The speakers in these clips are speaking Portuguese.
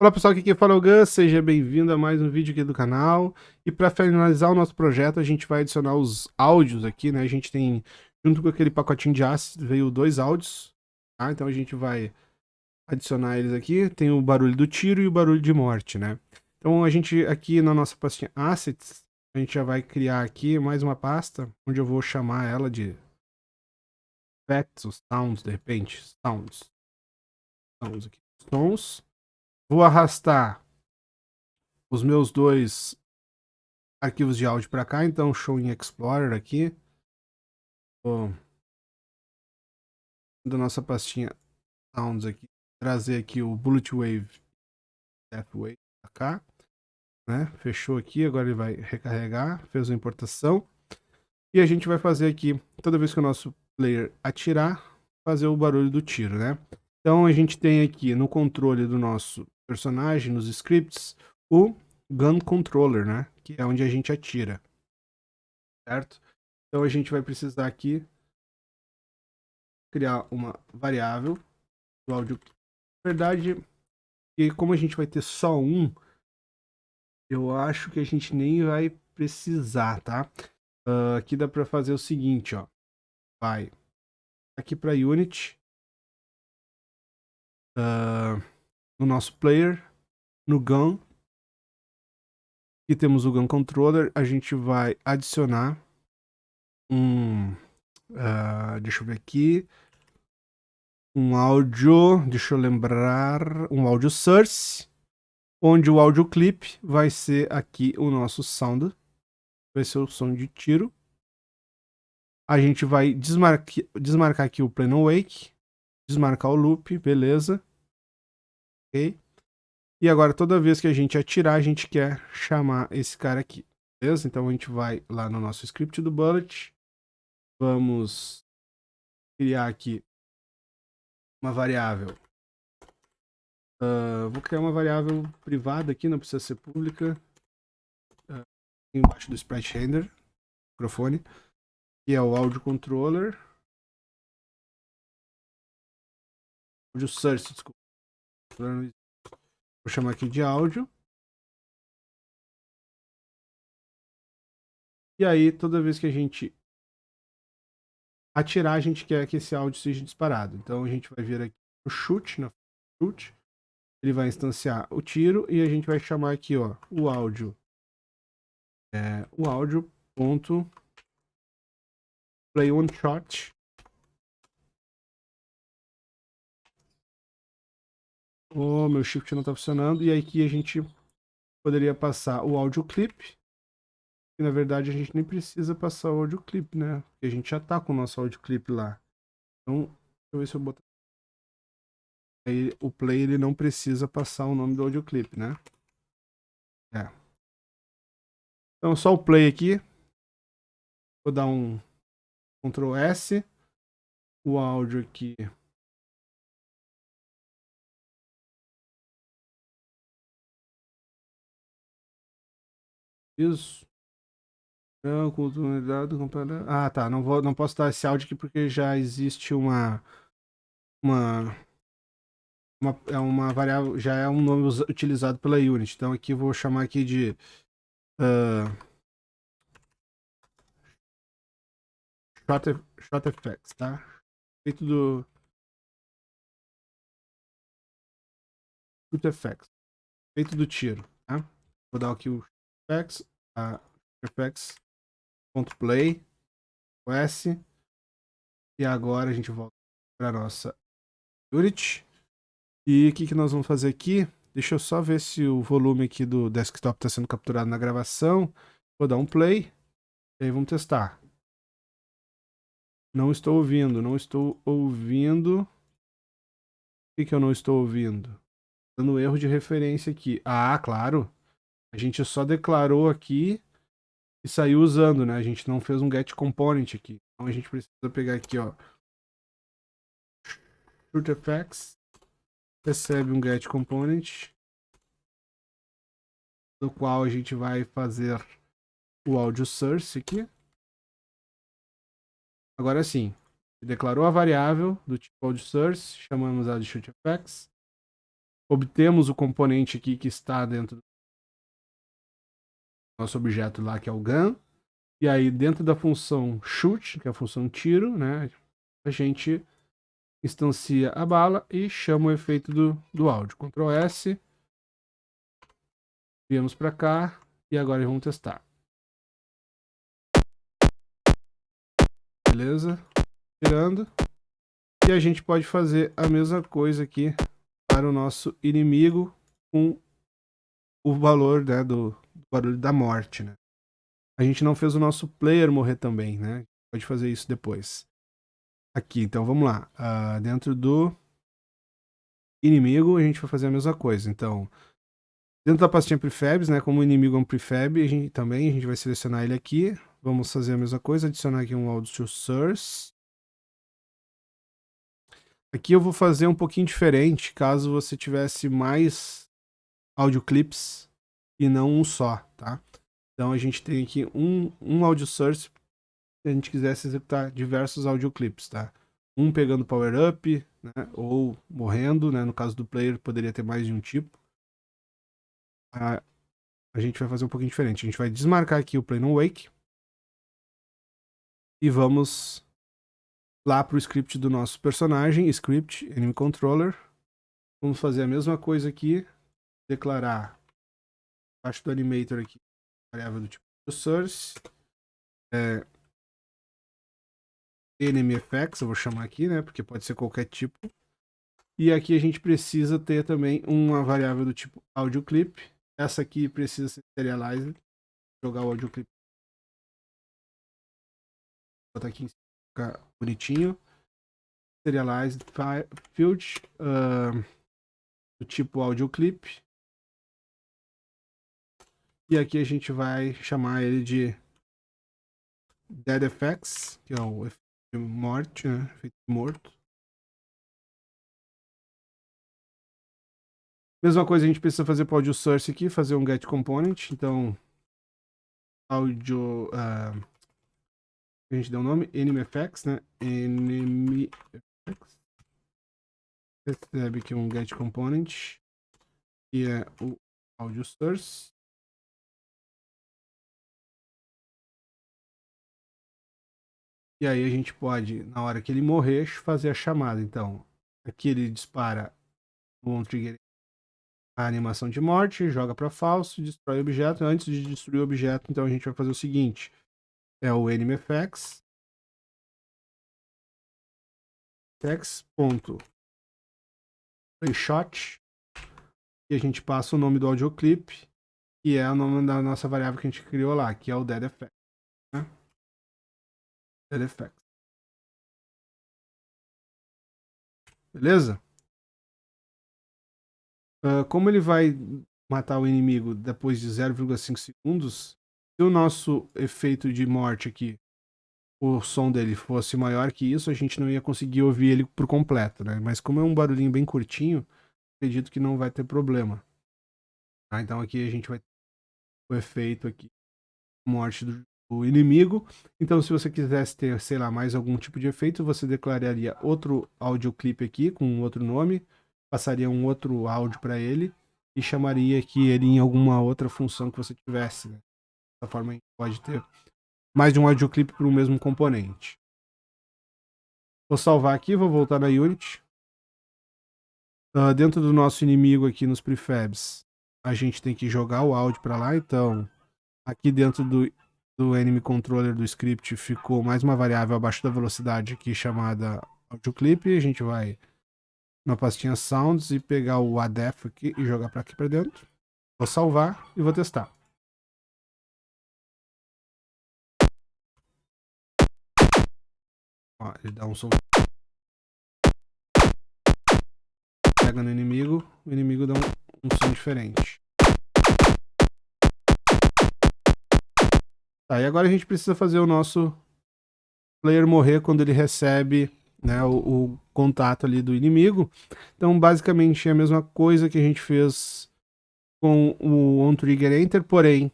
Olá pessoal, aqui quem fala é o Gus, seja bem-vindo a mais um vídeo aqui do canal. E para finalizar o nosso projeto, a gente vai adicionar os áudios aqui, né? A gente tem, junto com aquele pacotinho de assets, veio 2 áudios, tá? Então a gente vai adicionar eles aqui. Tem o barulho do tiro e o barulho de morte, né? Então a gente aqui na nossa pastinha assets, a gente já vai criar aqui mais uma pasta, onde eu vou chamar ela de effects, os sounds, de repente, sounds aqui, sons. Vou arrastar os meus 2 arquivos de áudio para cá, então show in Explorer aqui. Vou da nossa pastinha Sounds aqui, trazer aqui o Bullet Wave, Death Wave para cá, né? Fechou aqui, agora ele vai recarregar, fez a importação. E a gente vai fazer aqui, toda vez que o nosso player atirar, fazer o barulho do tiro, né? Então a gente tem aqui no controle do nosso personagem, nos scripts, o Gun Controller, né? Que é onde a gente atira, certo? Então a gente vai precisar aqui criar uma variável do áudio. Na verdade, e como a gente vai ter só um, eu acho que a gente nem vai precisar, tá? Aqui dá para fazer o seguinte, ó. Vai aqui para Unity, no nosso player, no Gun. Aqui temos o Gun Controller. A gente vai adicionar um... deixa eu ver aqui. Um áudio, deixa eu lembrar, um áudio source, onde o áudio clip vai ser aqui o nosso sound, vai ser o som de tiro. A gente vai desmarcar aqui o play no wake, desmarcar o loop, beleza. Ok? E agora toda vez que a gente atirar, a gente quer chamar esse cara aqui, beleza? Então a gente vai lá no nosso script do Bullet, vamos criar aqui uma variável. Vou criar uma variável privada aqui, não precisa ser pública. Embaixo do sprite render, microfone, que é o audio controller. Audio source, desculpa. Vou chamar aqui de áudio. E aí, toda vez que a gente atirar, a gente quer que esse áudio seja disparado. Então a gente vai vir aqui no shoot, ele vai instanciar o tiro e a gente vai chamar aqui, ó, o áudio. O áudio ponto play one shot. Meu shift não está funcionando. E aí aqui a gente poderia passar o áudio clip. E na verdade a gente nem precisa passar o áudio clip, né? Porque a gente já tá com o nosso áudio clip lá. Então, deixa eu ver se eu botar. Aí o play ele não precisa passar o nome do áudio clip, né? Então só o play aqui. Vou dar um Ctrl S. O áudio aqui. Isso. Não, continuidade comparada. Ah, tá. Não posso dar esse áudio aqui porque já existe uma é uma variável, já é um nome utilizado pela Unity. Então aqui eu vou chamar aqui de shot effects, tá? Feito do shoot effects, feito do tiro, tá? Vou dar aqui o effects, effects.play, o S, e agora a gente volta para nossa Unity. E o que nós vamos fazer aqui? Deixa eu só ver se o volume aqui do desktop está sendo capturado na gravação. Vou dar um play. E aí vamos testar. Não estou ouvindo, não estou ouvindo. O que eu não estou ouvindo? Dando erro de referência aqui. Ah, claro. A gente só declarou aqui e saiu usando, né? A gente não fez um get component aqui. Então a gente precisa pegar aqui, ó. Shoot effects. Recebe um get component. Do qual a gente vai fazer o audio source aqui. Agora sim, declarou a variável do tipo audio source, chamamos ela de shoot effects. obtemos o componente aqui que está dentro do nosso objeto lá, que é o gun. E aí, dentro da função shoot, que é a função tiro, né, a gente instancia a bala e chama o efeito do áudio. Ctrl S. Viemos para cá e agora vamos testar. Beleza? Tirando. E a gente pode fazer a mesma coisa aqui para o nosso inimigo com o valor, né, do barulho da morte, né? A gente não fez o nosso player morrer também, né? Pode fazer isso depois. Aqui, então vamos lá. Dentro do inimigo a gente vai fazer a mesma coisa. Então, dentro da pastinha prefabs, né, como o inimigo é um prefab, a gente vai selecionar ele aqui. Vamos fazer a mesma coisa, adicionar aqui um audio to source. Aqui eu vou fazer um pouquinho diferente, caso você tivesse mais audio clips e não um só, tá? Então a gente tem aqui um audio source se a gente quisesse executar diversos audio clips, tá? Um pegando power up, né, ou morrendo, né? No caso do player poderia ter mais de um tipo. A gente vai fazer um pouquinho diferente. A gente vai desmarcar aqui o play no wake e vamos lá para o script do nosso personagem, script enemy controller. Vamos fazer a mesma coisa aqui, declarar abaixo do animator aqui, variável do tipo source, enemy effects, eu vou chamar aqui, né, porque pode ser qualquer tipo. E aqui a gente precisa ter também uma variável do tipo audio clip. Essa aqui precisa ser serialized, jogar o audio clip. Vou botar aqui em cima, ficar bonitinho. Serialized field do tipo audio clip. E aqui a gente vai chamar ele de dead effects, que é o efeito de morte, né? Efeito de morto. Mesma coisa a gente precisa fazer para o audio source aqui, fazer um get component. Então, audio, a gente deu o nome, enemy effects, né? Enemy effects. Recebe aqui um get component, que é o audio source. E aí a gente pode, na hora que ele morrer, fazer a chamada. Então, aqui ele dispara o trigger, a animação de morte, joga para falso, destrói o objeto. Antes de destruir o objeto, então a gente vai fazer o seguinte: é o enemy effects text.playshot, e a gente passa o nome do audioclip, que é o nome da nossa variável que a gente criou lá, que é o dead effect, né? Dead effect. Beleza? Como ele vai matar o inimigo depois de 0,5 segundos, se o nosso efeito de morte aqui, o som dele fosse maior que isso, a gente não ia conseguir ouvir ele por completo, né? Mas como é um barulhinho bem curtinho, acredito que não vai ter problema. Tá? Então aqui a gente vai ter o efeito aqui, morte do inimigo. Então se você quisesse ter, sei lá, mais algum tipo de efeito, você declararia outro audioclip aqui com outro nome, passaria um outro áudio para ele e chamaria aqui ele em alguma outra função que você tivesse, né? Dessa forma a gente pode ter mais de um audioclip para o mesmo componente. Vou salvar aqui, vou voltar na Unity. Dentro do nosso inimigo aqui nos prefabs, a gente tem que jogar o áudio para lá. Então, aqui dentro do enemy controller do script ficou mais uma variável abaixo da velocidade aqui chamada audio clip. A gente vai na pastinha sounds e pegar o ADEF aqui e jogar para aqui para dentro. Vou salvar e vou testar. Ó, ele dá um som, pega no inimigo, o inimigo dá um som diferente. Tá, e agora a gente precisa fazer o nosso player morrer quando ele recebe, né, o contato ali do inimigo. Então basicamente é a mesma coisa que a gente fez com o OnTriggerEnter, porém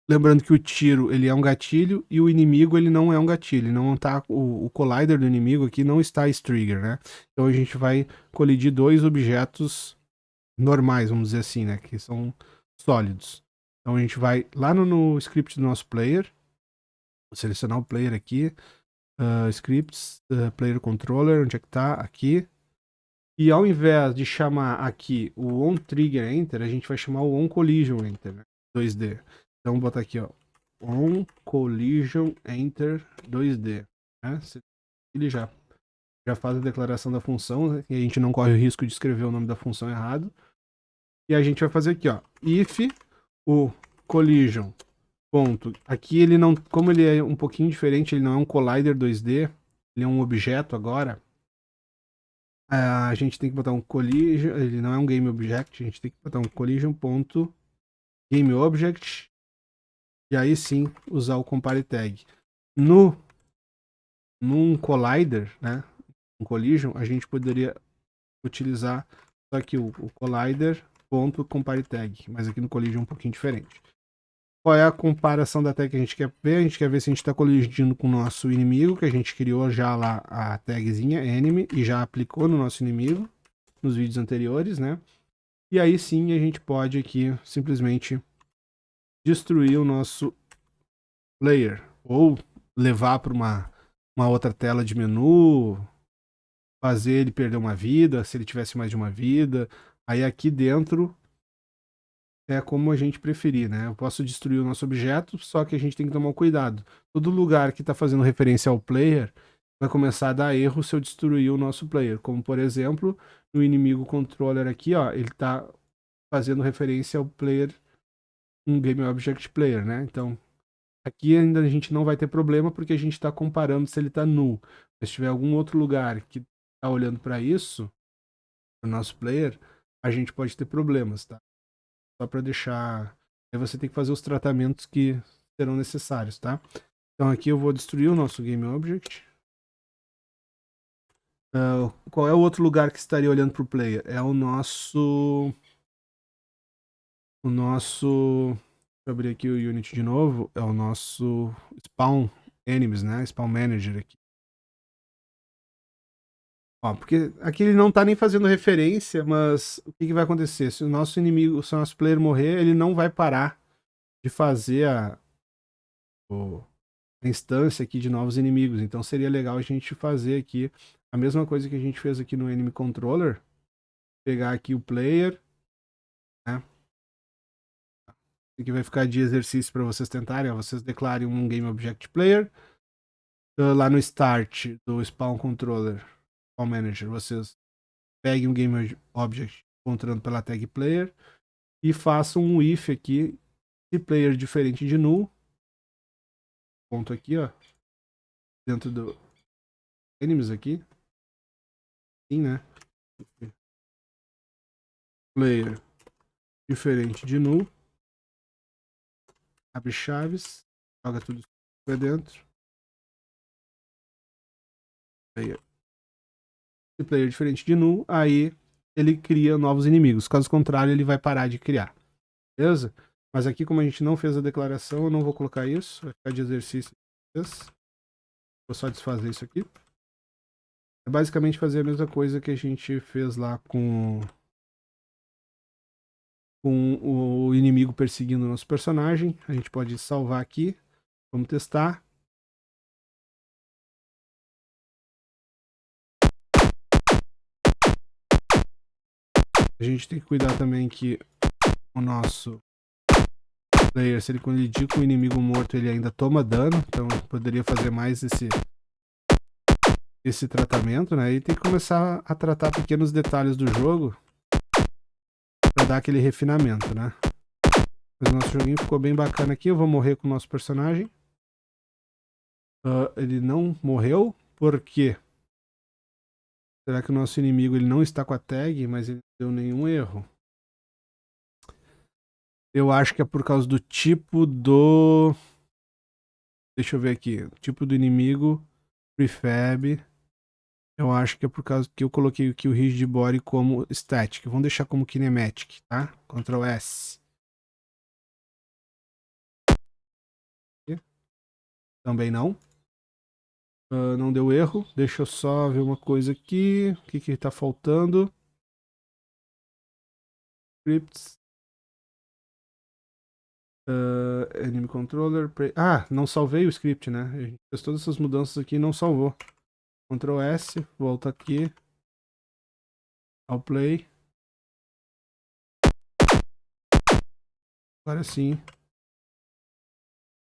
lembrando que o tiro ele é um gatilho e o inimigo ele não é um gatilho, não tá, o collider do inimigo aqui não está as trigger, né? Então a gente vai colidir dois objetos normais, vamos dizer assim, né? Que são sólidos. Então a gente vai lá no script do nosso player, vou selecionar o player aqui, scripts, player controller, onde é que tá? Aqui. E ao invés de chamar aqui o onTriggerEnter, a gente vai chamar o onCollisionEnter, né? 2D. Então vou botar aqui, ó, onCollisionEnter 2D, né? Ele já faz a declaração da função, né? E a gente não corre o risco de escrever o nome da função errado. E a gente vai fazer aqui, ó, if o collision ponto. Aqui ele não, como ele é um pouquinho diferente, ele não é um collider 2D, ele é um objeto agora. A gente tem que botar um collision, ele não é um game object, a gente tem que botar um collision ponto game object e aí sim usar o compare tag. Num collider, né, um collision, a gente poderia utilizar só aqui o collider ponto compare tag, mas aqui no collision é um pouquinho diferente. Qual é a comparação da tag que a gente quer ver? A gente quer ver se a gente está colidindo com o nosso inimigo, que a gente criou já lá a tagzinha enemy e já aplicou no nosso inimigo nos vídeos anteriores, né? E aí sim a gente pode aqui simplesmente destruir o nosso player ou levar para uma outra tela de menu, fazer ele perder uma vida, se ele tivesse mais de uma vida. Aí aqui dentro é como a gente preferir, né? Eu posso destruir o nosso objeto, só que a gente tem que tomar um cuidado. Todo lugar que está fazendo referência ao player vai começar a dar erro se eu destruir o nosso player. Como, por exemplo, no inimigo controller aqui, ó, ele está fazendo referência ao player, um Game Object Player, né? Então, aqui ainda a gente não vai ter problema porque a gente está comparando se ele está null. Mas se tiver algum outro lugar que está olhando para isso, o nosso player, a gente pode ter problemas, tá? Só para deixar. Aí você tem que fazer os tratamentos que serão necessários, tá? Então aqui eu vou destruir o nosso Game Object. Qual é o outro lugar que estaria olhando para o player? É o nosso. O nosso. Deixa eu abrir aqui o Unity de novo. É o nosso Spawn Enemies, né? Spawn Manager aqui. Ó, porque aqui ele não tá nem fazendo referência, mas o que vai acontecer? Se o nosso inimigo, se o nosso player morrer, ele não vai parar de fazer a instância aqui de novos inimigos. Então seria legal a gente fazer aqui a mesma coisa que a gente fez aqui no Enemy Controller. Pegar aqui o player, né? Aqui vai ficar de exercício para vocês tentarem. Ó, vocês declarem um Game Object Player. Lá no Start do Spawn Controller, Spawn Manager, vocês peguem um Game Object encontrando pela tag Player e façam um if aqui, se player diferente de null. Ponto aqui, ó. Dentro do enemies aqui. Sim, né? Player diferente de null. Abre chaves. Joga tudo pra dentro. Player. Se player diferente de null, aí ele cria novos inimigos. Caso contrário, ele vai parar de criar. Beleza? Mas aqui, como a gente não fez a declaração, eu não vou colocar isso. Vai ficar de exercício. Vou só desfazer isso aqui. É basicamente fazer a mesma coisa que a gente fez lá com o inimigo perseguindo o nosso personagem. A gente pode salvar aqui. Vamos testar. A gente tem que cuidar também que o nosso player, se ele colidir com o inimigo morto, ele ainda toma dano. Então poderia fazer mais esse tratamento, né? E tem que começar a tratar pequenos detalhes do jogo para dar aquele refinamento, né? Mas o nosso joguinho ficou bem bacana aqui. Eu vou morrer com o nosso personagem. Ele não morreu. Por quê? Será que o nosso inimigo ele não está com a tag, mas ele não deu nenhum erro? Eu acho que é por causa do tipo do... Deixa eu ver aqui. Tipo do inimigo. Prefab. Eu acho que é por causa que eu coloquei aqui o rigid body como static. Vamos deixar como kinematic, tá? Ctrl S. Também não. Não deu erro. Deixa eu só ver uma coisa aqui. O que está faltando? Scripts. Anime Controller. Não salvei o script, né? A gente fez todas essas mudanças aqui e não salvou. Ctrl S, volta aqui. Ao play. Agora sim.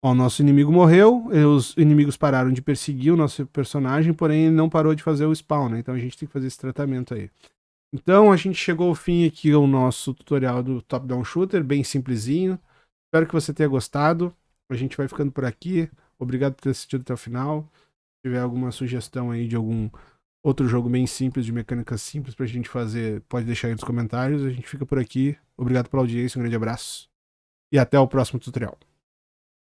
Ó, o nosso inimigo morreu, os inimigos pararam de perseguir o nosso personagem, porém ele não parou de fazer o spawn, né? Então a gente tem que fazer esse tratamento aí. Então a gente chegou ao fim aqui do nosso tutorial do Top-Down Shooter, bem simplesinho. Espero que você tenha gostado. A gente vai ficando por aqui. Obrigado por ter assistido até o final. Se tiver alguma sugestão aí de algum outro jogo bem simples, de mecânicas simples pra gente fazer, pode deixar aí nos comentários. A gente fica por aqui. Obrigado pela audiência, um grande abraço. E até o próximo tutorial.